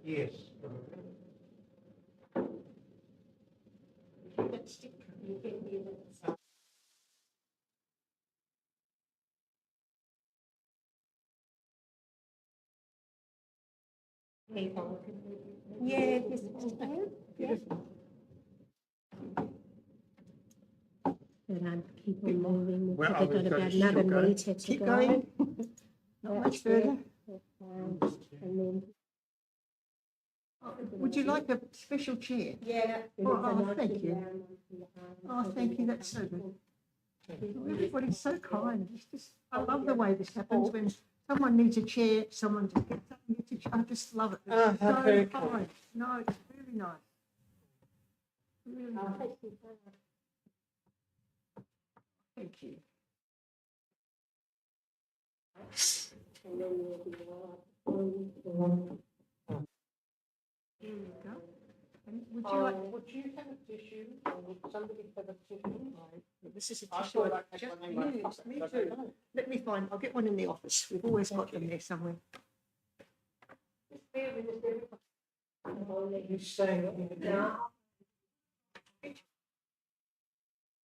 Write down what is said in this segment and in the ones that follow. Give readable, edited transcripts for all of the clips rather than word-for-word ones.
Yes. Yeah, this one. Yeah. And keep on moving. We've Well, probably got about another metre to Keep go. going. Not much further. And then, Would you like a special chair? yeah. Oh, thank you. Oh, thank you. That's so good. Everybody's so kind. It's just, I love the way this happens when someone needs a chair, someone just gets up and gets a chair. I just love it. It's so very kind. No, it's really nice. Really nice. Thank you. Here you go. And would you like? Would you have a tissue or would somebody have a tissue? This is a I tissue. thought I'd Just take one in my use. pocket, Me but I too. don't know. Let me find. I'll get one in the office. We've always got them there somewhere. You saying that you do?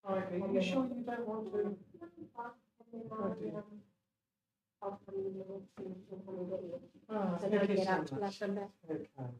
Okay, you sure you don't want to? Oh, So thank now you get so up to much. London. Okay.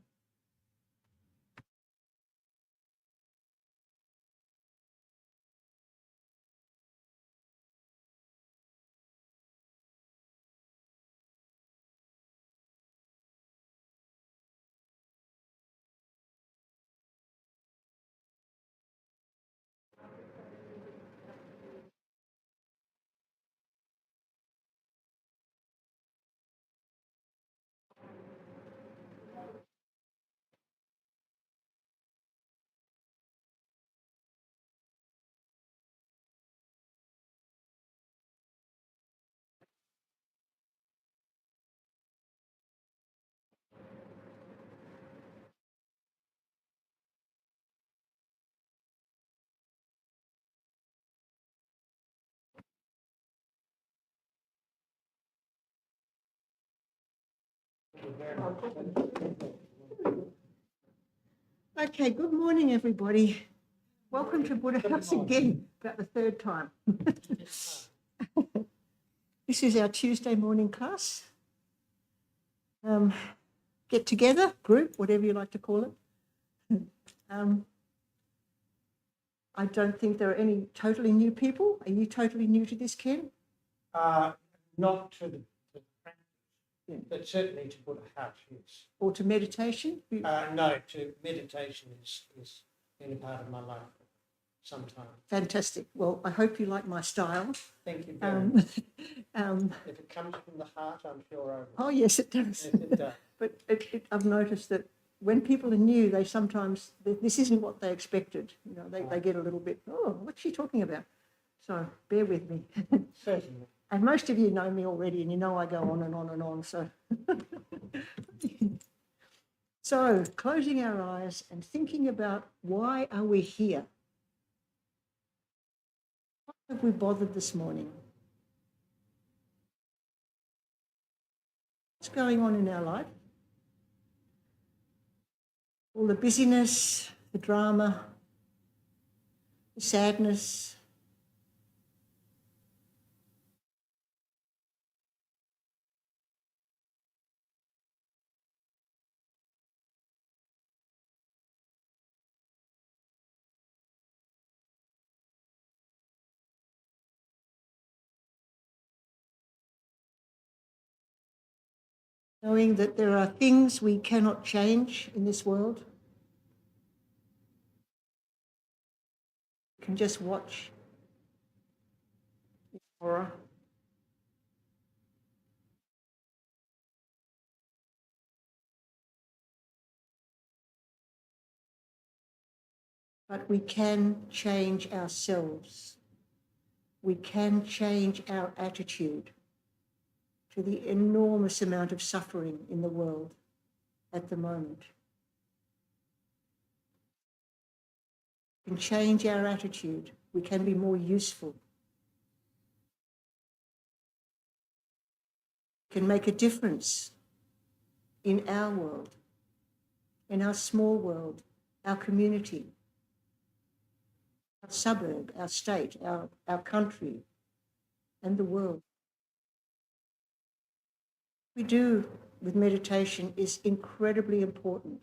Okay, good morning, everybody. Welcome to Buddha House again, about the third time. This is our Tuesday morning class. Get together, group, whatever you like to call it. I don't think there are any totally new people. Are you totally new to this, Ken? Not to the practice, Yeah. but certainly to put a house, yes. Or to meditation? No, to meditation is been a part of my life for some time. Fantastic. Well, I hope you like my style. Thank you very much. Um, If it comes from the heart, I'm sure I will. oh, yes, it does. Yes, it does. But I've noticed that when people are new, they sometimes, this isn't what they expected. You know, they get a little bit, oh, what's she talking about? So bear with me. Certainly. And most of you know me already, and you know I go on and on and on. So, so closing our eyes and thinking about why are we here? Why have we bothered this morning? What's going on in our life? All the busyness, the drama, the sadness. Knowing that there are things we cannot change in this world. We can just watch the horror. But we can change ourselves. We can change our attitude to the enormous amount of suffering in the world at the moment. We can change our attitude. We can be more useful. We can make a difference in our world, in our small world, our community, our suburb, our state, our country, and the world. What we do with meditation is incredibly important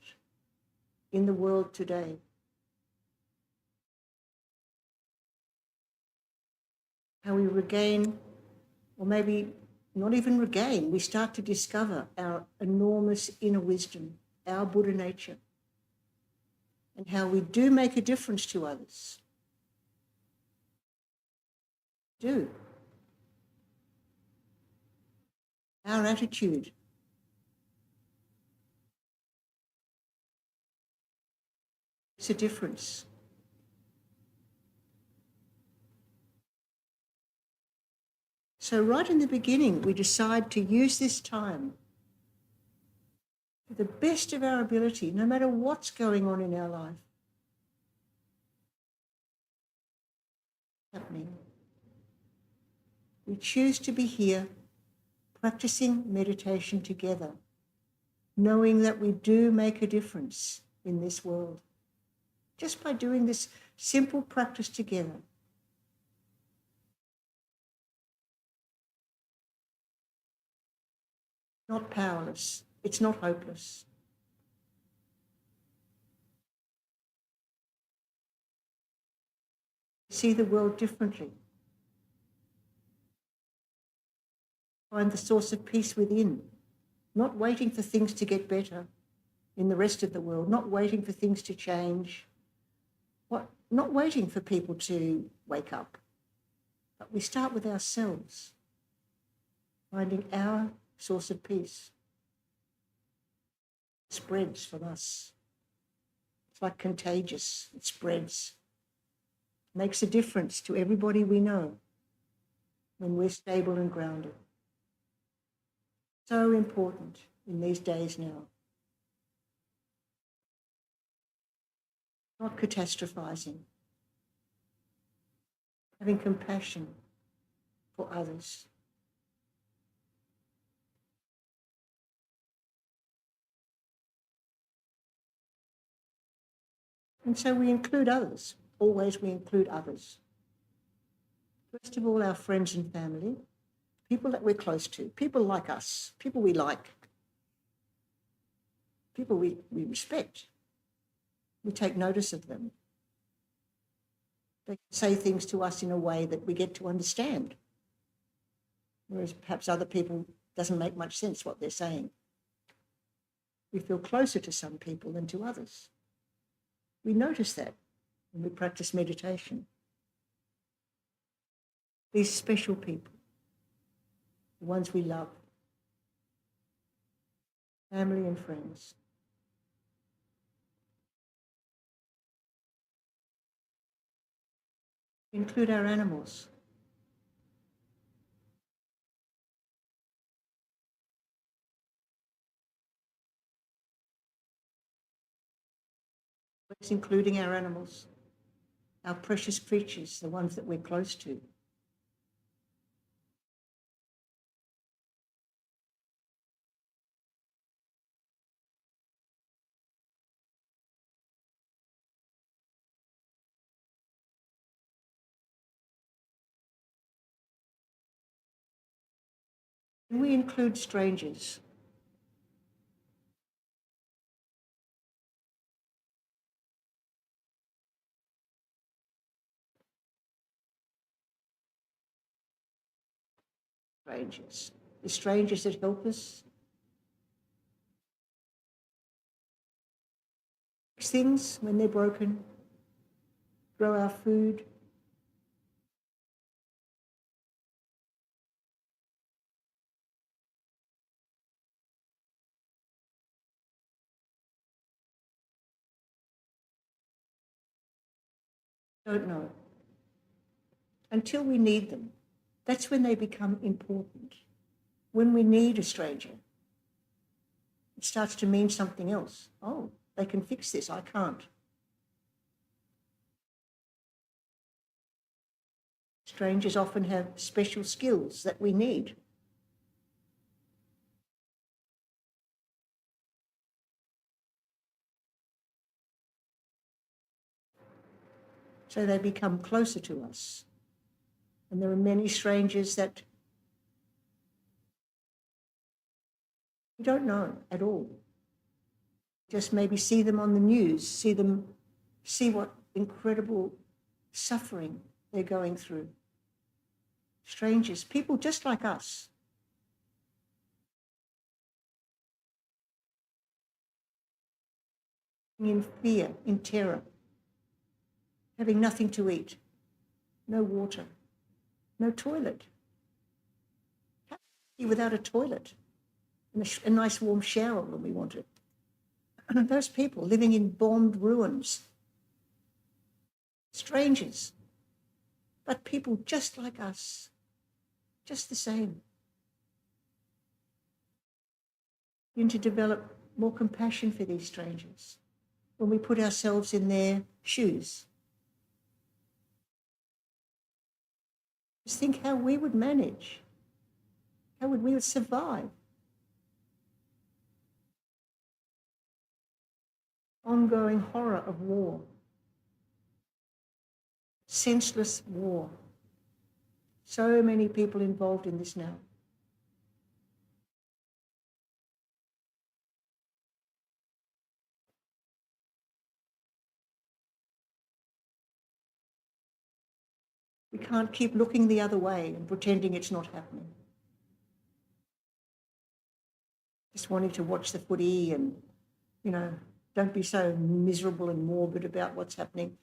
in the world today. How we regain, or maybe not even regain, we start to discover our enormous inner wisdom, our Buddha nature, and how we do make a difference to others. Do. Our attitude. Makes a difference. So right in the beginning, we decide to use this time to the best of our ability, no matter what's going on in our life. Happening. We choose to be here, practicing meditation together, knowing that we do make a difference in this world, just by doing this simple practice together. Not powerless. It's not hopeless. See the world differently. Find the source of peace within, not waiting for things to get better in the rest of the world, not waiting for things to change, not waiting for people to wake up. But we start with ourselves, finding our source of peace. It spreads from us. It's like contagious. It spreads. Makes a difference to everybody we know when we're stable and grounded. So important in these days now. Not catastrophizing. Having compassion for others. And so we include others. Always we include others. First of all, our friends and family, people that we're close to, people like us, people we like, people we respect. We take notice of them. They say things to us in a way that we get to understand, whereas perhaps other people doesn't make much sense what they're saying. We feel closer to some people than to others. We notice that when we practice meditation. These special people, the ones we love, family and friends. Include our animals. It's including our animals, our precious creatures, the ones that we're close to. And we include strangers. Strangers. The strangers that help us. Fix things when they're broken. Grow our food. Don't know. Until we need them. That's when they become important. when we need a stranger, it starts to mean something else. Oh, they can fix this, I can't. Strangers often have special skills that we need. So they become closer to us. And there are many strangers that we don't know at all. Just maybe see them on the news, see what incredible suffering they're going through. Strangers, people just like us. In fear, in terror, having nothing to eat, no water, no toilet. How can we be without a toilet and a nice warm shower when we want it? Those people living in bombed ruins, strangers, but people just like us, just the same. We need to develop more compassion for these strangers when we put ourselves in their shoes. Just think how we would manage, how we would survive. Ongoing horror of war, senseless war. So many people involved in this now. We can't keep looking the other way and pretending it's not happening. Just wanting to watch the footy and, don't be so miserable and morbid about what's happening.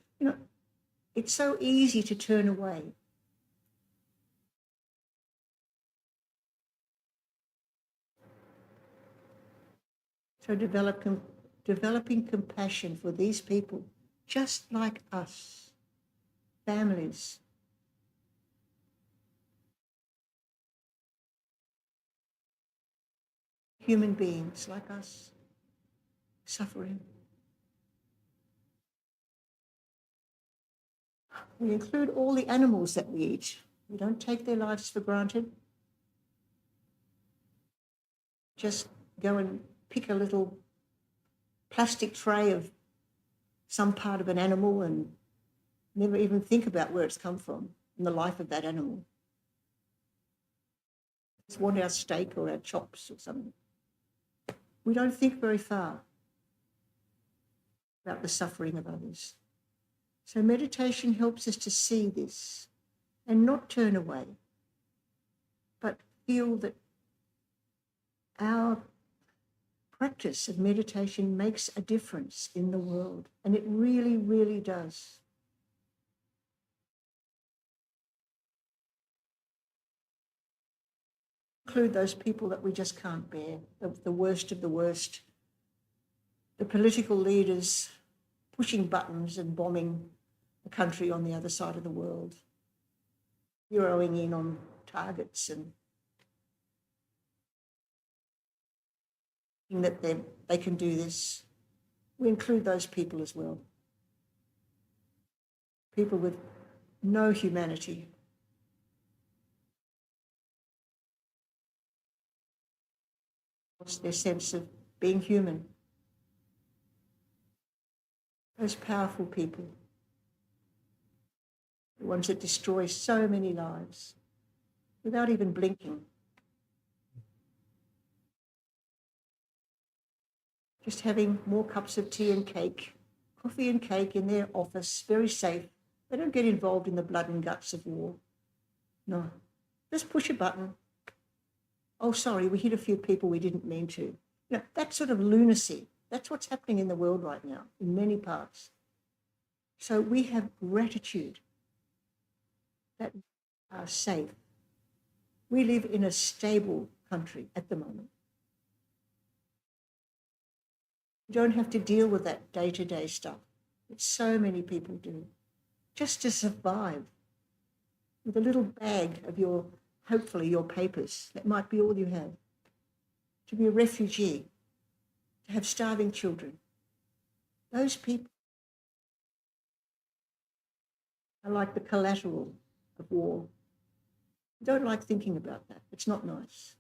It's so easy to turn away. So developing compassion for these people, just like us, families. Human beings like us, suffering. We include all the animals that we eat. We don't take their lives for granted. Just go and pick a little plastic tray of some part of an animal and never even think about where it's come from and the life of that animal. Just want our steak or our chops or something. We don't think very far about the suffering of others. So meditation helps us to see this and not turn away, but feel that our practice of meditation makes a difference in the world, and it really, really does. Include those people that we just can't bear, the worst of the worst, the political leaders pushing buttons and bombing the country on the other side of the world, zeroing in on targets and thinking that they can do this. We include those people as well. People with no humanity. Lost their sense of being human. Those powerful people, the ones that destroy so many lives without even blinking. Just having more cups of tea and cake, coffee and cake in their office, very safe. They don't get involved in the blood and guts of war. No, just push a button. Oh, sorry, we hit a few people we didn't mean to. That sort of lunacy. That's what's happening in the world right now, in many parts. So we have gratitude that we are safe. We live in a stable country at the moment. You don't have to deal with that day-to-day stuff that so many people do, just to survive with a little bag of your hopefully your papers. That might be all you have. To be a refugee, to have starving children. Those people are like the collateral of war. I don't like thinking about that. It's not nice,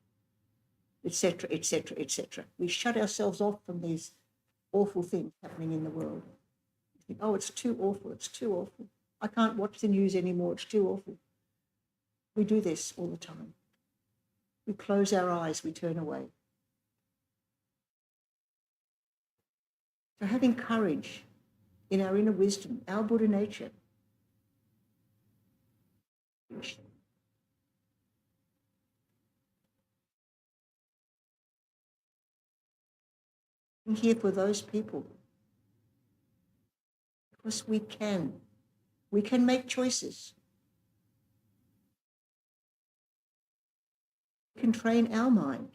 etc., etc., etc. We shut ourselves off from these awful things happening in the world. We think, oh, it's too awful, it's too awful. I can't watch the news anymore, it's too awful. We do this all the time. We close our eyes, we turn away. So having courage in our inner wisdom, our Buddha nature, I'm here for those people because we can make choices. We can train our mind.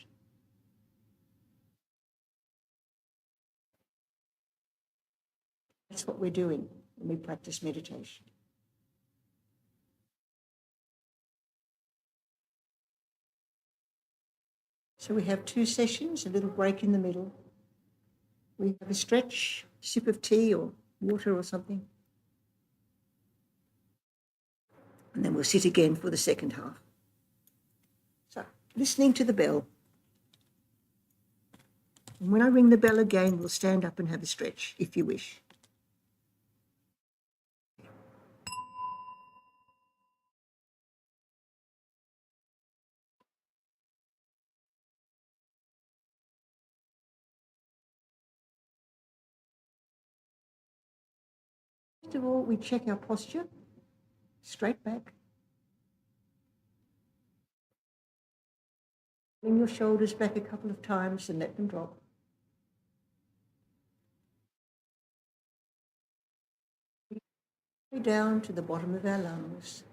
That's what we're doing when we practice meditation. So we have 2 sessions, a little break in the middle. We have a stretch, sip of tea or water or something. And then we'll sit again for the second half. So, listening to the bell. And when I ring the bell again, we'll stand up and have a stretch, if you wish. First of all, we check our posture, straight back. Bring your shoulders back a couple of times and let them drop. Down to the bottom of our lungs,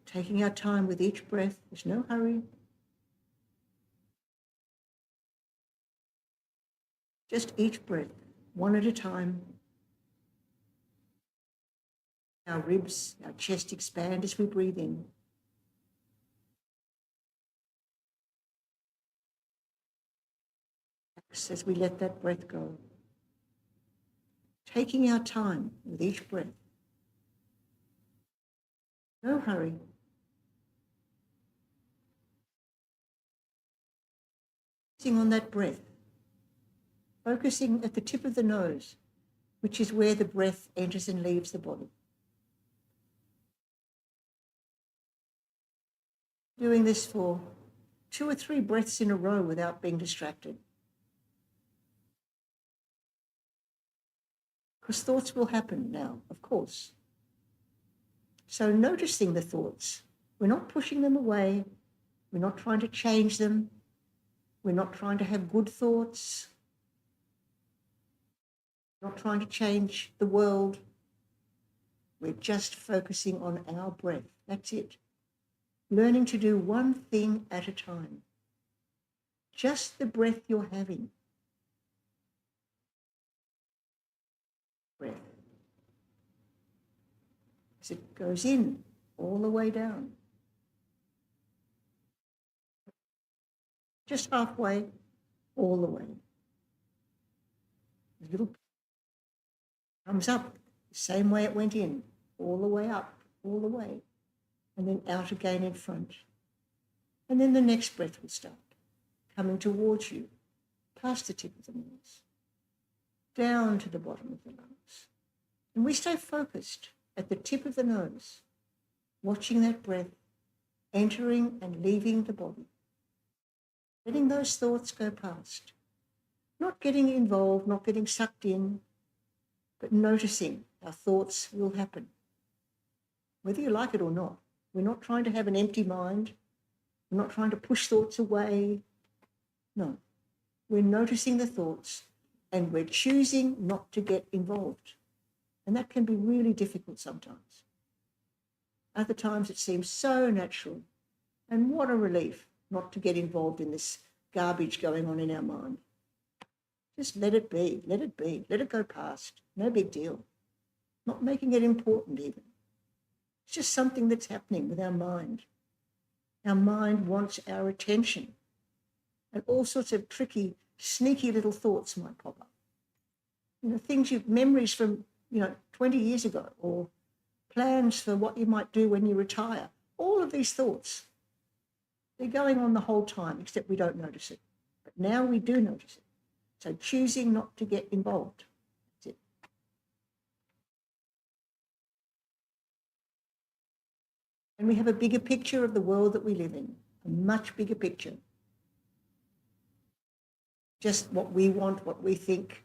taking our time with each breath. There's no hurry. Just each breath, one at a time. Our ribs, our chest expand as we breathe in. As we let that breath go. Taking our time with each breath. No hurry. Focusing on that breath. Focusing at the tip of the nose, which is where the breath enters and leaves the body. Doing this for 2 or 3 breaths in a row without being distracted. Because thoughts will happen now, of course. So noticing the thoughts. We're not pushing them away. We're not trying to change them. We're not trying to have good thoughts. We're not trying to change the world. We're just focusing on our breath. That's it. Learning to do one thing at a time. Just the breath you're having. Breath. As it goes in, all the way down. Just halfway, all the way. The little comes up, the same way it went in, all the way up, all the way, and then out again in front. And then the next breath will start, coming towards you, past the tip of the nose, down to the bottom of the lungs. And we stay focused at the tip of the nose, watching that breath entering and leaving the body. Letting those thoughts go past. Not getting involved, not getting sucked in, but noticing our thoughts will happen. Whether you like it or not. We're not trying to have an empty mind. We're not trying to push thoughts away. No. We're noticing the thoughts and we're choosing not to get involved. And that can be really difficult sometimes. Other times it seems so natural. And what a relief not to get involved in this garbage going on in our mind. Just let it be, let it be, let it go past. No big deal. Not making it important even. It's just something that's happening with our mind. Our mind wants our attention, and all sorts of tricky, sneaky little thoughts might pop up. Things memories from, 20 years ago, or plans for what you might do when you retire. All of these thoughts, they're going on the whole time, except we don't notice it. But now we do notice it. So choosing not to get involved. That's it. And we have a bigger picture of the world that we live in, a much bigger picture. Just what we want, what we think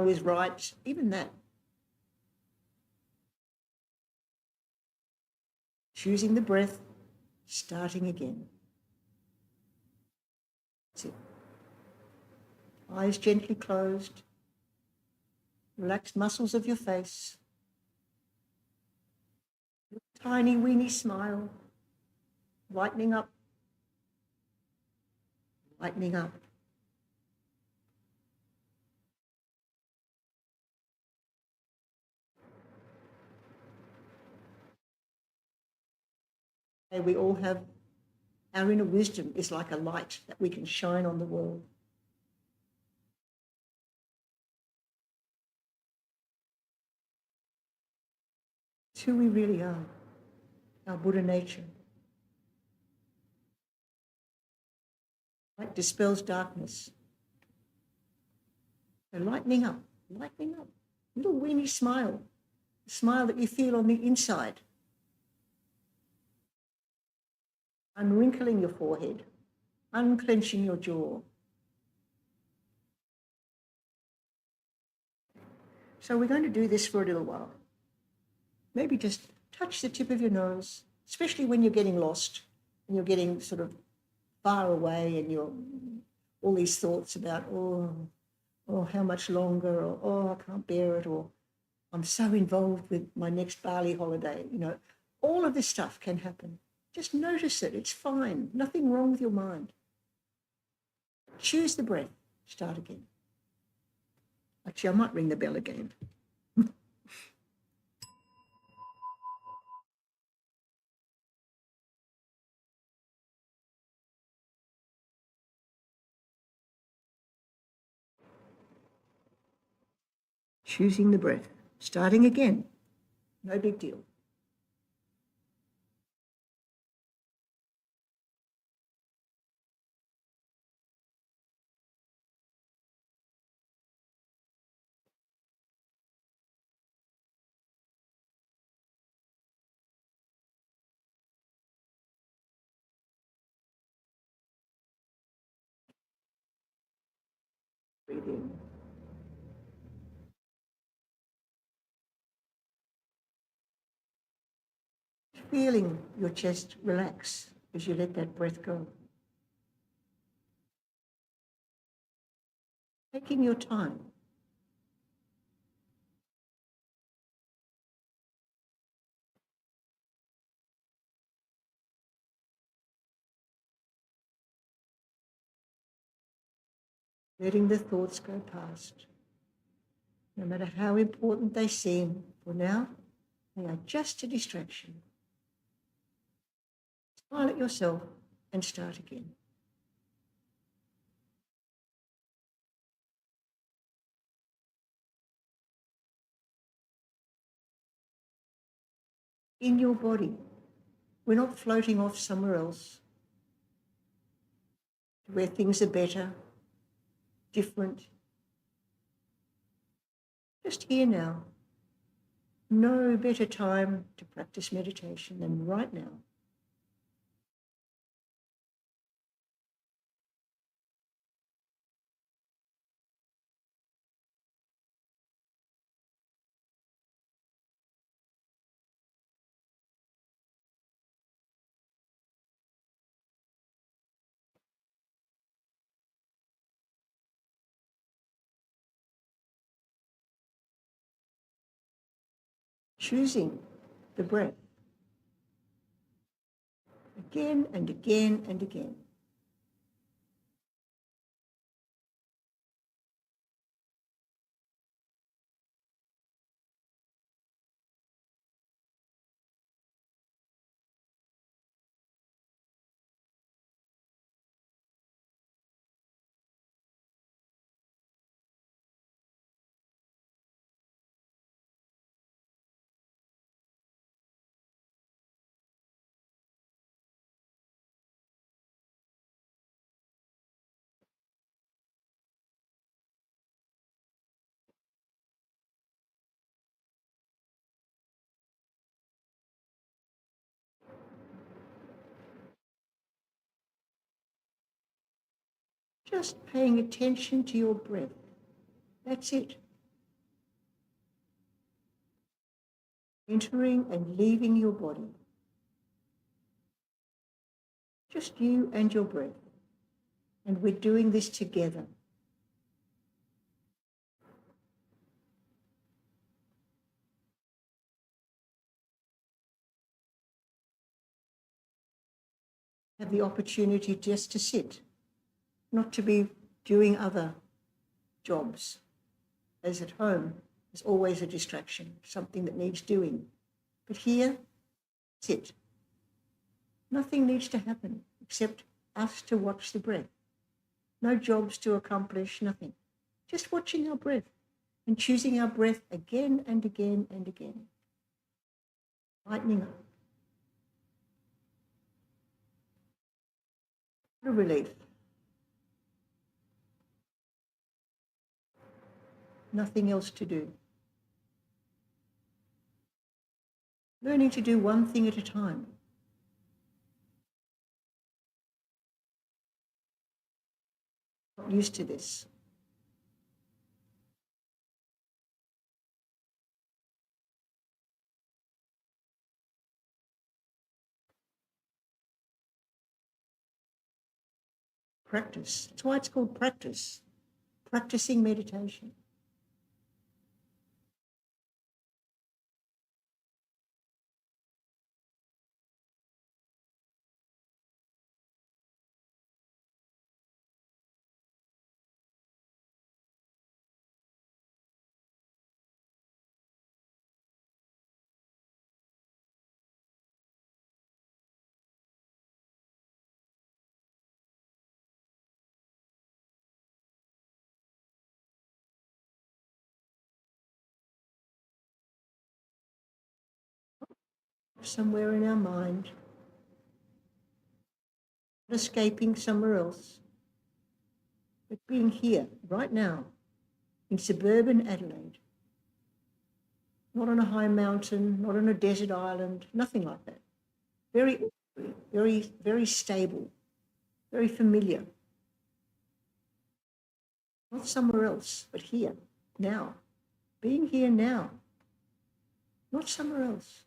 is right, even that. Choosing the breath, starting again. That's it. Eyes gently closed. Relaxed muscles of your face. Tiny weeny smile. Lightening up. Lightening up. We all have, our inner wisdom is like a light that we can shine on the world. It's who we really are, our Buddha nature. Light dispels darkness. So lightening up, little weeny smile, a smile that you feel on the inside. Unwrinkling your forehead, unclenching your jaw. So we're going to do this for a little while. Maybe just touch the tip of your nose, especially when you're getting lost and you're getting sort of far away and you're all these thoughts about, oh, how much longer, or oh, I can't bear it, or I'm so involved with my next Bali holiday. All of this stuff can happen. Just notice it. It's fine. Nothing wrong with your mind. Choose the breath. Start again. Actually, I might ring the bell again. Choosing the breath. Starting again. No big deal. Breathe in. Feeling your chest relax as you let that breath go. Taking your time. Letting the thoughts go past. No matter how important they seem, for now, they are just a distraction. Smile at yourself and start again. In your body, we're not floating off somewhere else, where things are better, different. Just here now. No better time to practice meditation than right now. Choosing the breath again and again and again. Just paying attention to your breath. That's it. Entering and leaving your body. Just you and your breath. And we're doing this together. Have the opportunity just to sit, not to be doing other jobs. As at home, there's always a distraction, something that needs doing. But here, sit. Nothing needs to happen except us to watch the breath. No jobs to accomplish, nothing. Just watching our breath and choosing our breath again and again and again. Lightening up. What a relief. Nothing else to do. Learning to do one thing at a time. Not used to this. Practice. That's why it's called practice. Practicing meditation. Somewhere in our mind, not escaping somewhere else, but being here right now in suburban Adelaide, not on a high mountain, not on a desert island, nothing like that. Very, very, very stable, very familiar. Not somewhere else, but here, now. Being here now, not somewhere else.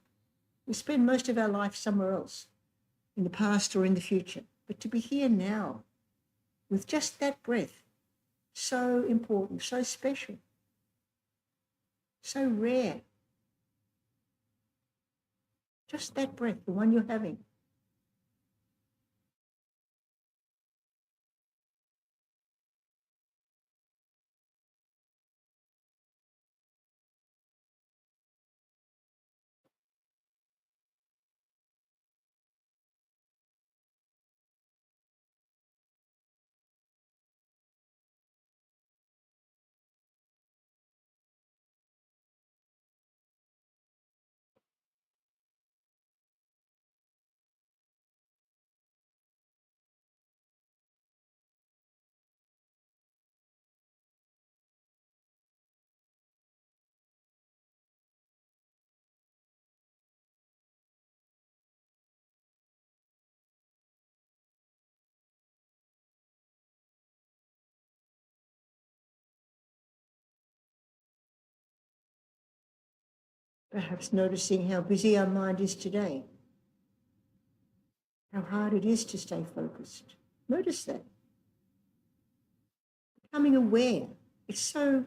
We spend most of our life somewhere else, in the past or in the future. But to be here now, with just that breath, so important, so special, so rare. Just that breath, the one you're having. Perhaps noticing how busy our mind is today, how hard it is to stay focused. Notice that. Becoming aware. It's so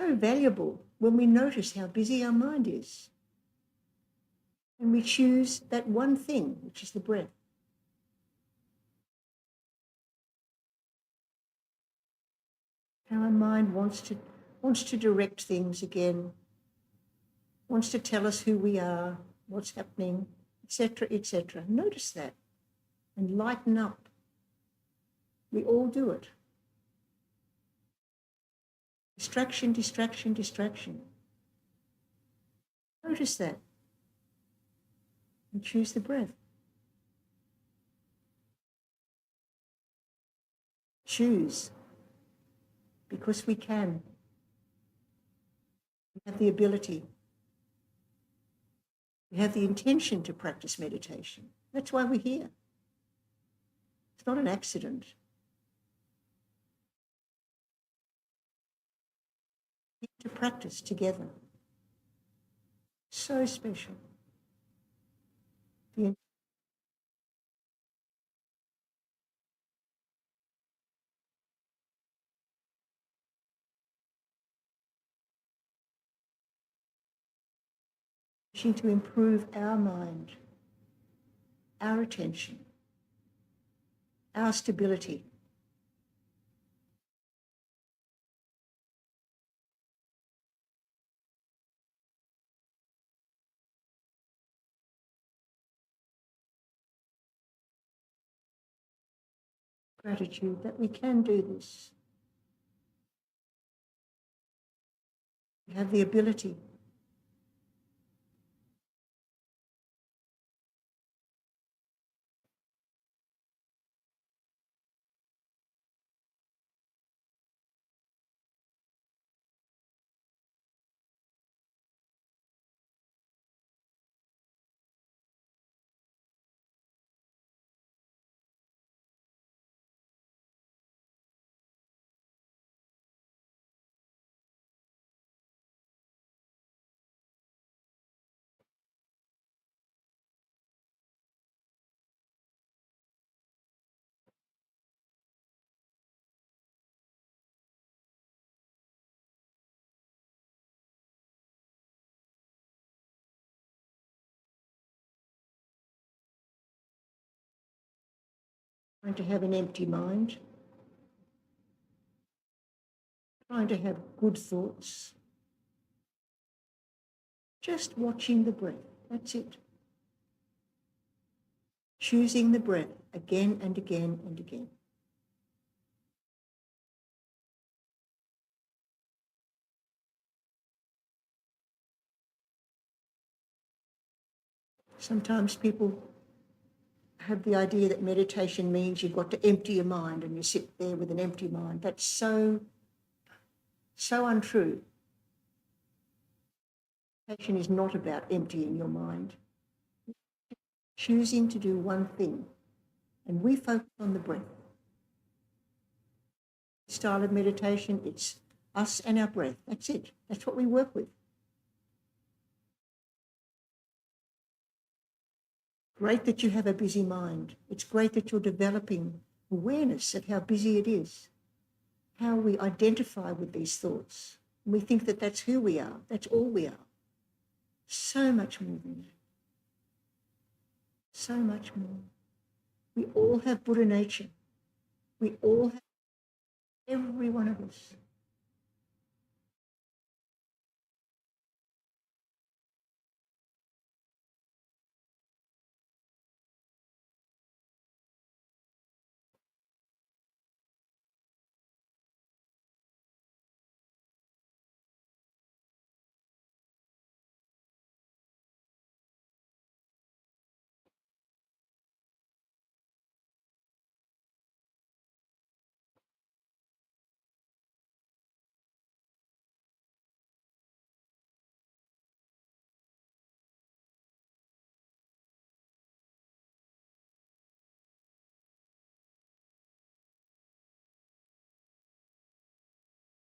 valuable when we notice how busy our mind is. And we choose that one thing, which is the breath. How our mind wants to direct things again, wants to tell us who we are, what's happening, etc., etc. Notice that and lighten up. We all do it. Distraction, distraction, distraction. Notice that and choose the breath. Choose, because we can. We have the ability. We have the intention to practice meditation. That's why we're here. It's not an accident. to practice together. So special. The to improve our mind, our attention, our stability. Gratitude that we can do this. We have the ability. Trying to have an empty mind, trying to have good thoughts, just watching the breath. That's it. Choosing the breath again and again and again. Sometimes people have the idea that meditation means you've got to empty your mind and you sit there with an empty mind. That's so untrue. Meditation is not about emptying your mind. Choosing to do one thing, and we focus on the breath. Style of meditation, it's us and our breath. That's it. That's what we work with. Great that you have a busy mind. It's great that you're developing awareness of how busy it is, how we identify with these thoughts. We think that that's who we are. That's all we are. So much more than that. So much more. We all have Buddha nature. We all have, every one of us.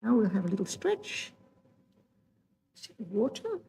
Now we'll have a little stretch. Sip of water.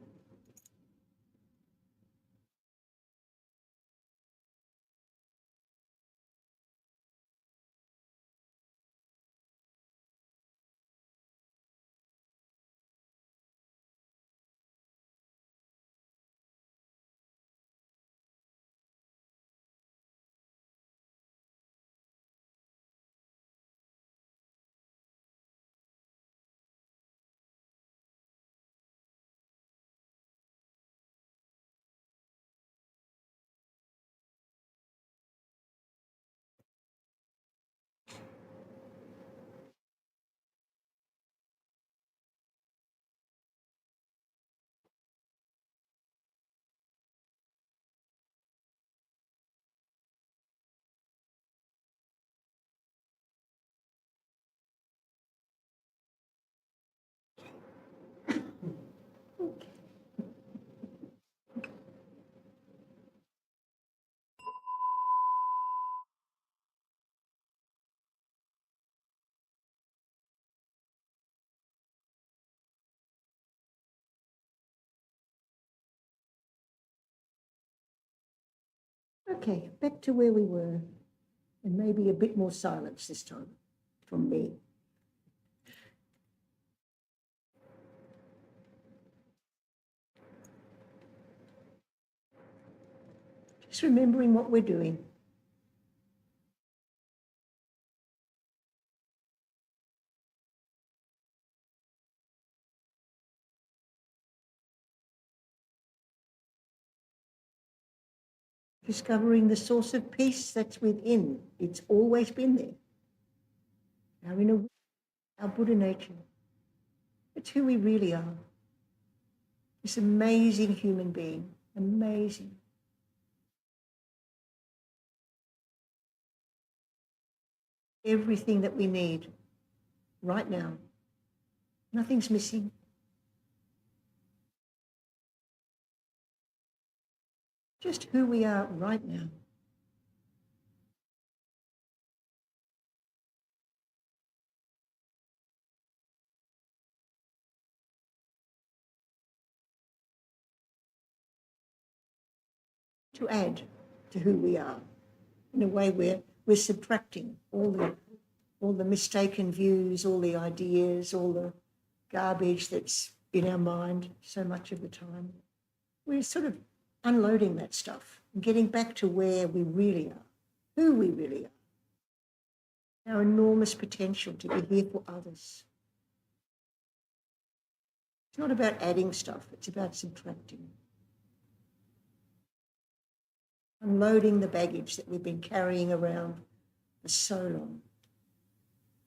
Okay, back to where we were, and maybe a bit more silence this time from me. Just remembering what we're doing. Discovering the source of peace that's within. It's always been there. Our Buddha nature. It's who we really are. This amazing human being. Amazing. Everything that we need right now. Nothing's missing. Just who we are right now. To add to who we are. In a way, we're subtracting all the mistaken views, all the ideas, all the garbage that's in our mind so much of the time. We're sort of unloading that stuff and getting back to where we really are, who we really are, our enormous potential to be here for others. It's not about adding stuff, it's about subtracting. Unloading the baggage that we've been carrying around for so long.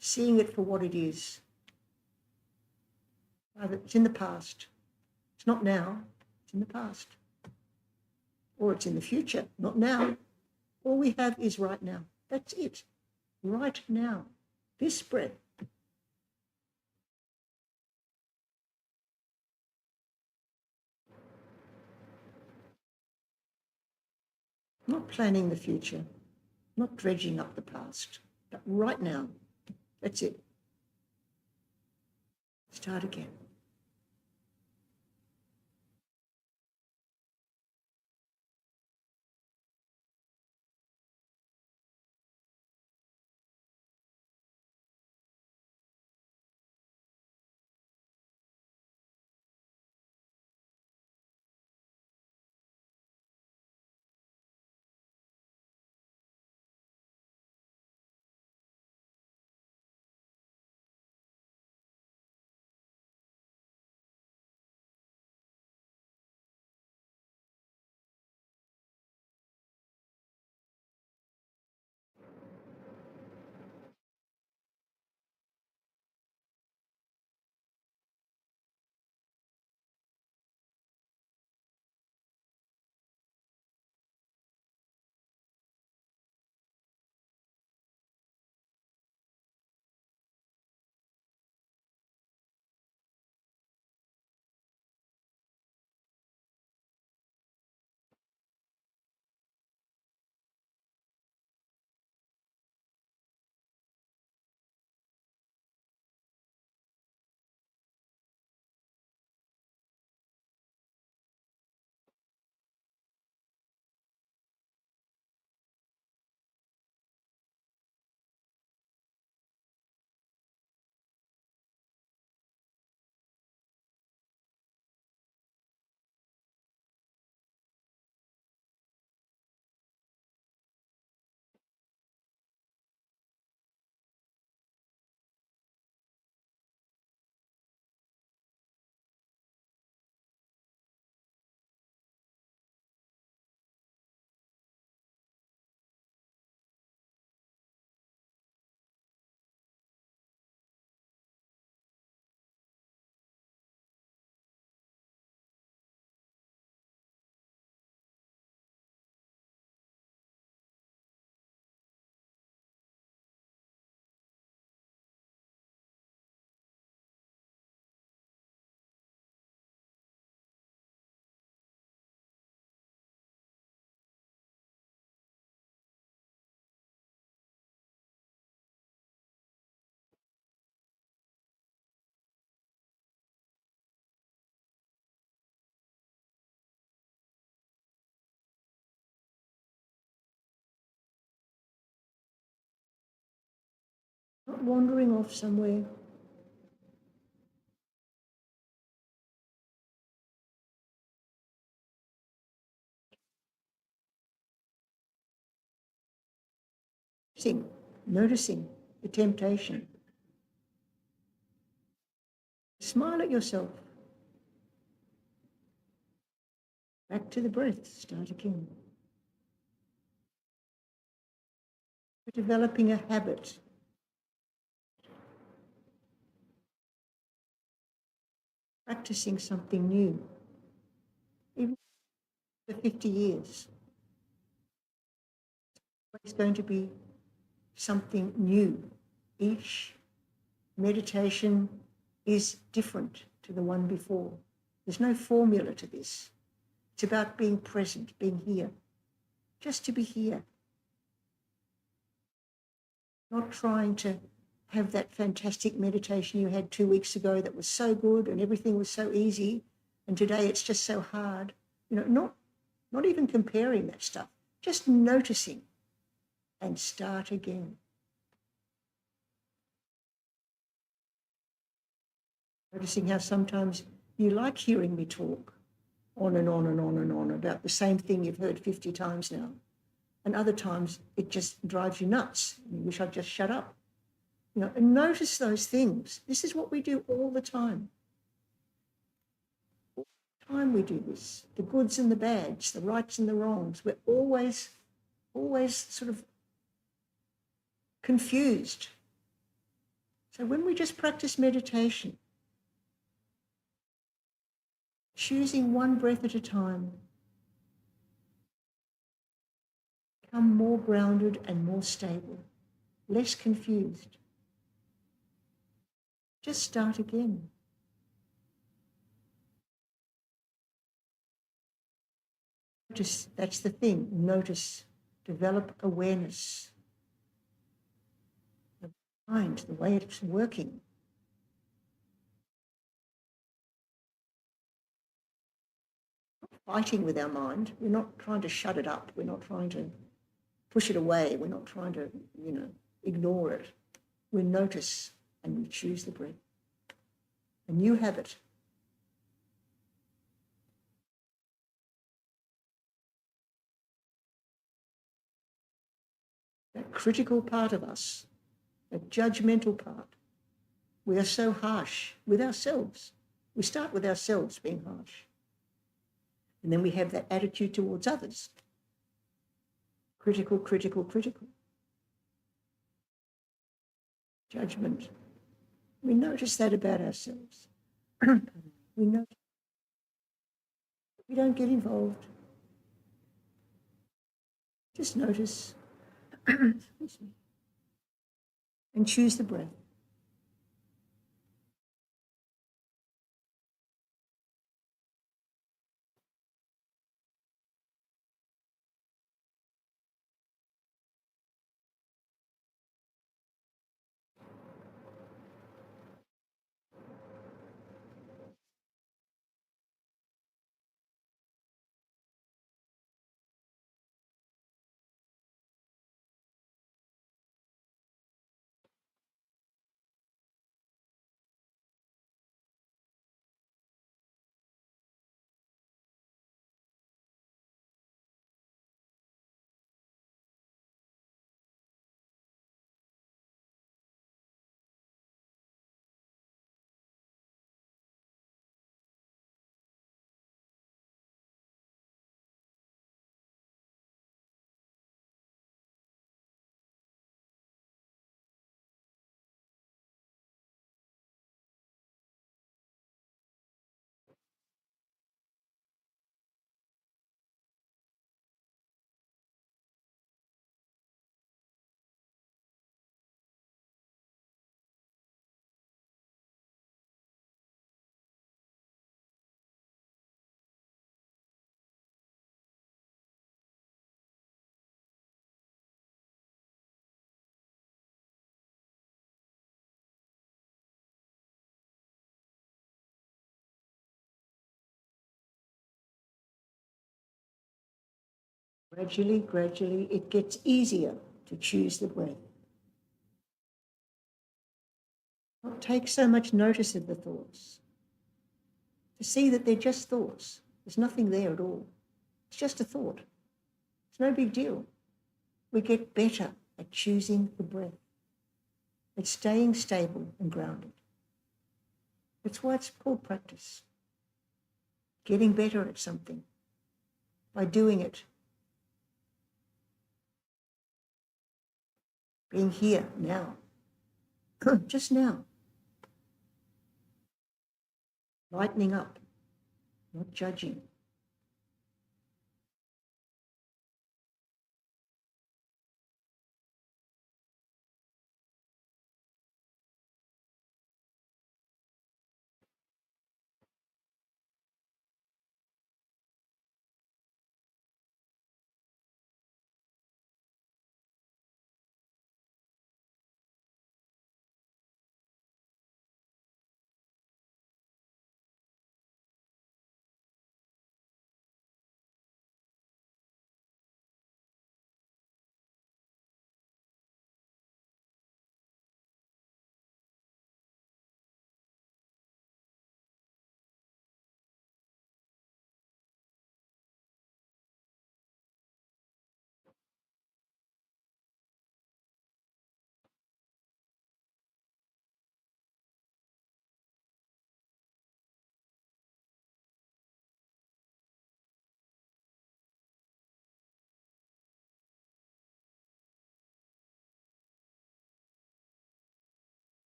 Seeing it for what it is. It's in the past. It's not now, it's in the past. Or it's in the future, not now. All we have is right now. That's it. Right now. This breath. Not planning the future, not dredging up the past, but right now. That's it. Start again. wandering off somewhere. Noticing the temptation. Smile at yourself. Back to the breath. Start again. We're developing a habit. Practicing something new. Even for 50 years. It's going to be something new. Each meditation is different to the one before. There's no formula to this. It's about being present, being here. Just to be here. Not trying to have that fantastic meditation you had 2 weeks ago that was so good and everything was so easy, and today it's just so hard. You know, not even comparing that stuff, just noticing and start again. Noticing how sometimes you like hearing me talk on and on and on and on about the same thing you've heard 50 times now. And other times it just drives you nuts. You wish I'd just shut up. You know, and notice those things. This is what we do all the time. All the time we do this. The goods and the bads, the rights and the wrongs. We're always sort of confused. So when we just practice meditation, choosing one breath at a time, become more grounded and more stable, less confused. Just start again. Notice, that's the thing, notice, develop awareness. The mind, the way it's working. Fighting with our mind. We're not trying to shut it up. We're not trying to push it away. We're not trying to, ignore it. We notice and we choose the breath. A new habit. That critical part of us, that judgmental part. We are so harsh with ourselves. We start with ourselves being harsh. And then we have that attitude towards others. Critical, critical, critical. Judgment. We notice that about ourselves. We notice. We don't get involved. Just notice. Excuse me. And choose the breath. Gradually, gradually, it gets easier to choose the breath. Not take so much notice of the thoughts. To see that they're just thoughts. There's nothing there at all. It's just a thought. It's no big deal. We get better at choosing the breath, at staying stable and grounded. That's why it's called practice. Getting better at something by doing it. Being here now, just now. Lightening up, not judging.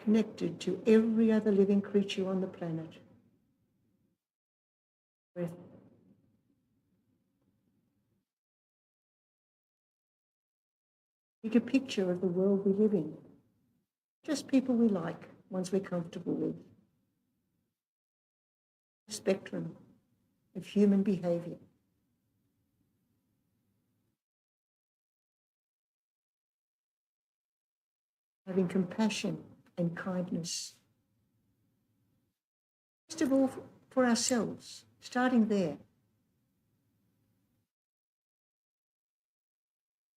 Connected to every other living creature on the planet. Breath. Take a picture of the world we live in. Just people we like, ones we're comfortable with. Spectrum of human behaviour. Having compassion and kindness. First of all, for ourselves, starting there.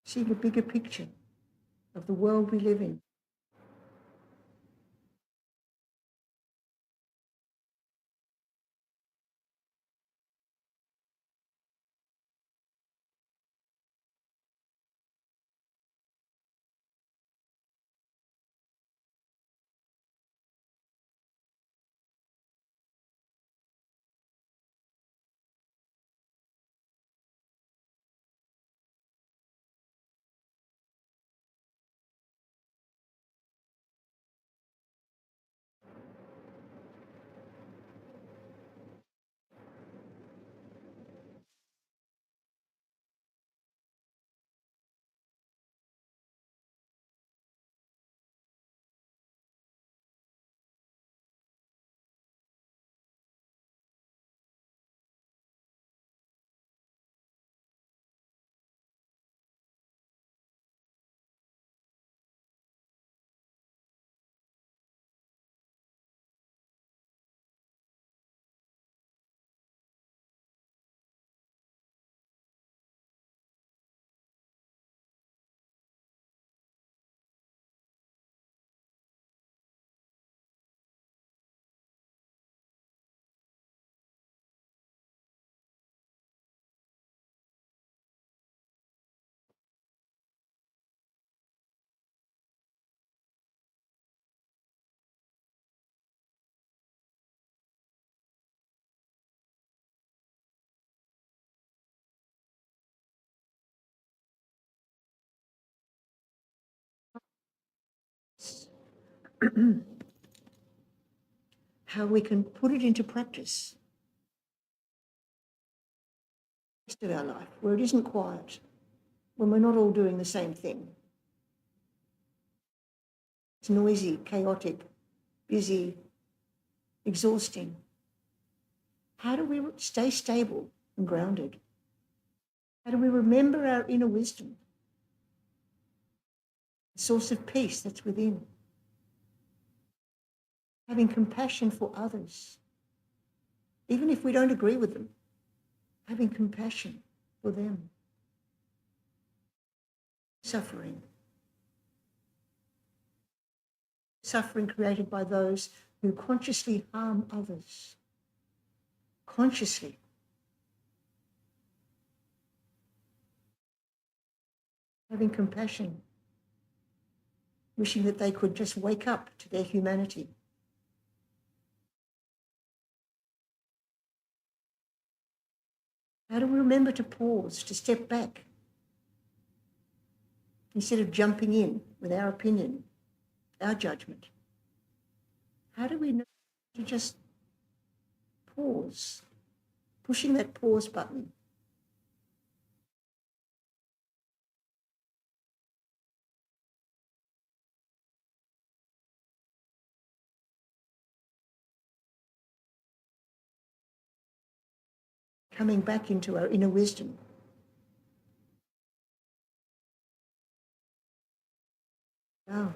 Seeing a bigger picture of the world we live in. How we can put it into practice the rest of our life, where it isn't quiet, when we're not all doing the same thing. It's noisy, chaotic, busy, exhausting. How do we stay stable and grounded? How do we remember our inner wisdom? The source of peace that's within. Having compassion for others, even if we don't agree with them, having compassion for them. Suffering. Suffering created by those who consciously harm others. Consciously. Having compassion. Wishing that they could just wake up to their humanity. How do we remember to pause, to step back? Instead of jumping in with our opinion, our judgment. How do we know to just pause, pushing that pause button? Coming back into our inner wisdom. Wow.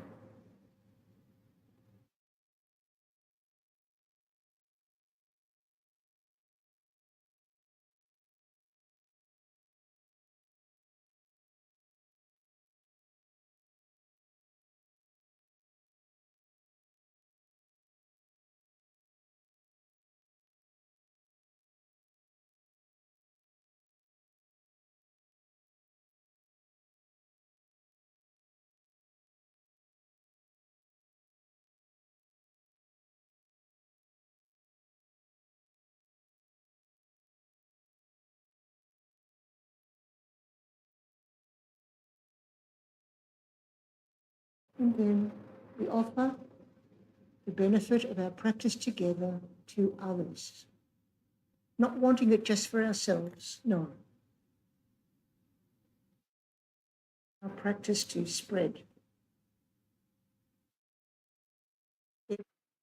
And then we offer the benefit of our practice together to others. Not wanting it just for ourselves, no. Our practice to spread. The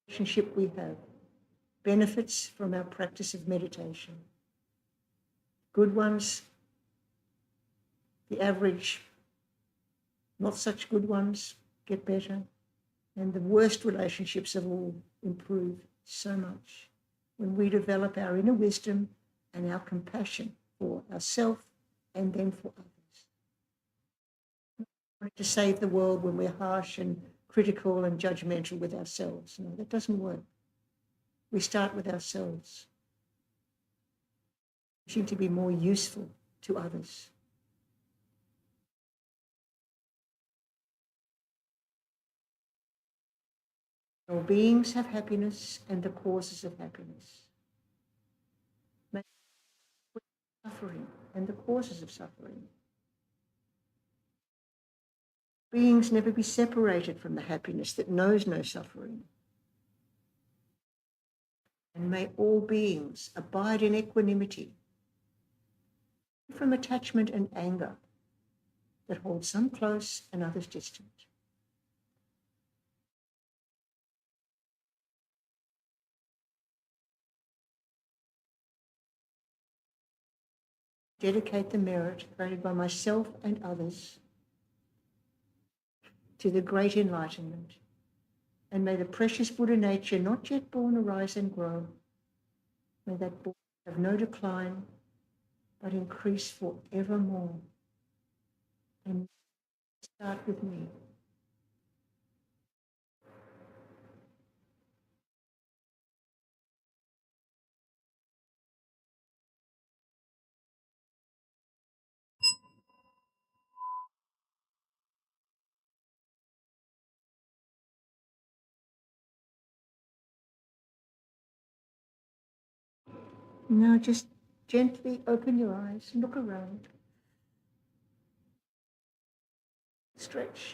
relationship we have benefits from our practice of meditation. Good ones, the average, not such good ones, get better. And the worst relationships of all improve so much when we develop our inner wisdom and our compassion for ourselves and then for others. Not to save the world when we're harsh and critical and judgmental with ourselves. No, that doesn't work. We start with ourselves, wishing to be more useful to others. All beings have happiness and the causes of happiness. Suffering and the causes of suffering. Beings never be separated from the happiness that knows no suffering. And may all beings abide in equanimity from attachment and anger that hold some close and others distant. Dedicate the merit granted by myself and others to the great enlightenment. And may the precious Buddha nature not yet born arise and grow. May that born have no decline, but increase forevermore. And start with me. Now just gently open your eyes and look around. Stretch.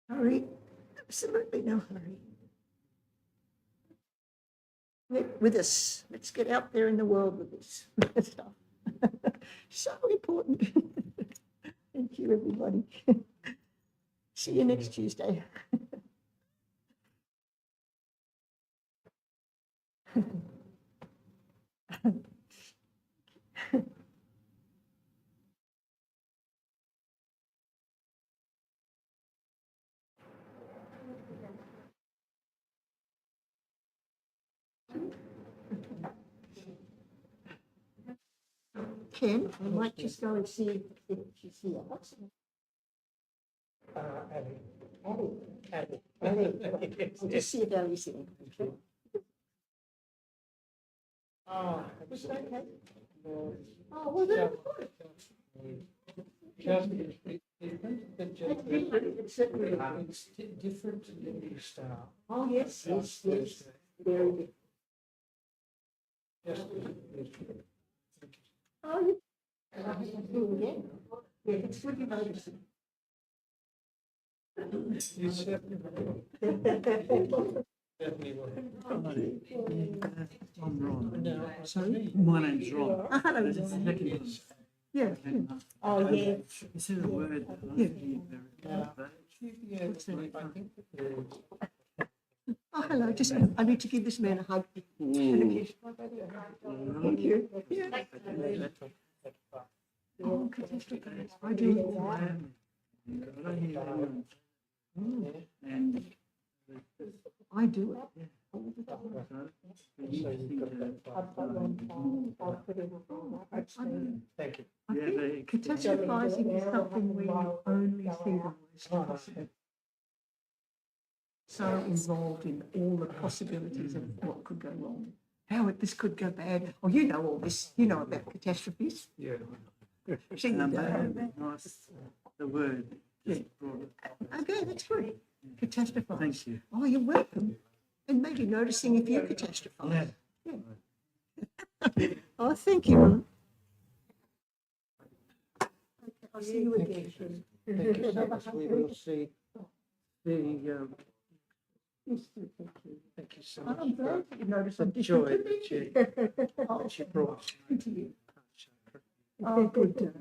Hurry. Absolutely no hurry. With us. Let's get out there in the world with this stuff. So important. Thank you. you, everybody. See you next Tuesday. Ken, I might just go and see if she's here. Abby. I'll just see if Ellie's here. Okay. Oh, Was it okay? no. Oh, well, then, good. Just, it's different than you start. Oh, yes, yes, yes. Very good. Just, Oh, you. Yeah, yeah, it's good you noticed it. you certainly will. I'm Ron. No, Sorry? My name's Ron. Oh, hello. This is the second Yeah. Oh, yeah. You said a word. Yeah. yeah, I think. Oh, hello. Just, I need to give this man a hug. And a kiss. Thank you. Yeah. Oh, catastrophe. I do it all. And I do it all the time. Thank you. I think catastrophizing is something where you only see the worst possible. So involved in all the possibilities of what could go wrong, how this could go bad. Oh, you know all this. You know about catastrophes. Yeah. So you know. nice, the word. Just brought it. Okay, that's good. Catastrophize. Thank you. Oh, you're welcome. And maybe noticing if you catastrophize. Yeah. Oh, thank you, Ron. Okay, I'll see you again. Thank you so much. We will see the, Yes, thank you. thank you so Oh, I'm much. glad you noticed The I'm joy different. that you Oh, brought. to you. Oh, good.